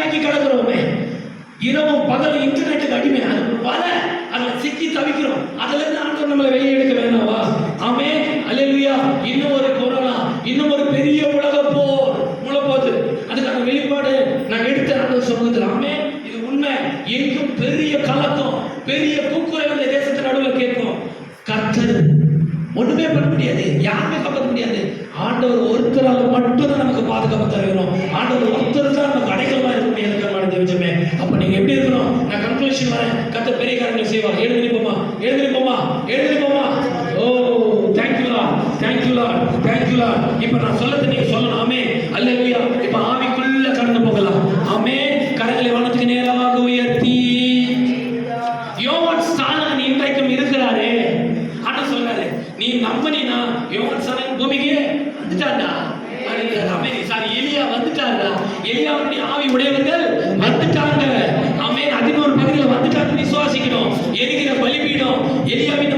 அடிமையாக்கி கிடக்குறோமே, இரவும் பகலும் இன்டர்நெட்டுக்கு அடிமை. அது வர அதுல சிக்கி தவிக்கிறோம். அதுல இருந்து ஆண்டவர் நம்மளை வெளியே எடுக்க வேணாவா? ஆமென், அல்லேலூயா. இன்னும் ஒரு கொரோனா, இன்னும் ஒரு பெரிய உலக போர் முளைப்போகுது. அதுக்கான வெளிப்பாடு நான் எடுத்த ஆண்டவர் சமூகத்தில். ஆமென், இது உண்மை. எங்கும் பெரிய கலக்கம், பெரிய கூக்குரல் இந்த தேசத்தின் நடுவில் கேட்கும். கர்த்தர் ஒண்ணுமே பண்ண முடியாது, யாருமே காப்பாற்ற முடியாது. ஆண்டவர் ஒருத்தரால் மட்டும்தான் நமக்கு பாதுகாப்பு தருகிறோம். ஆண்டவர் ஒருத்தர் தான் நமக்கு அடைக்கலமா இருக்க முடியாது. தேவஜமே, அப்ப நீங்க எப்படி இருக்கணும்? நான் கன்க்ளூஷன் வரேன். கர்த்தர் பெரிய காரியங்களை செய்வார். எழுதி நிப்போமா, எழுதி நிப்போமா, எழுதி நிப்போமா. ஓ thank you Lord, thank you Lord, thank you Lord. இப்ப நான் சொல்லது நீங்க சொல்லணும். ஆமென், அல்லேலூயா. இப்ப ஆவிக்குள்ள கடந்து போகலாம். ஆமென். கரங்களை வானத்துக்கு நேராக உயர்த்தி யோவான் ஸ்நானகன் இன்றைக்கும் இருக்கிறாரே. ஆனா சொல்றாரு, நீ நம்பினா யோவான் ஸ்நானகன் பூமிக்கு வந்துட்டான்டா. சாரி, எலியா வந்துட்டாங்க. எலியாவுடைய ஆவி உடையவர்கள் வந்துட்டாங்க. ஆமென். 11 பகுதியில் வந்துட்டாங்க. விசுவாசிக்கணும். எரிகிற பலிபீடம், எலியாவின்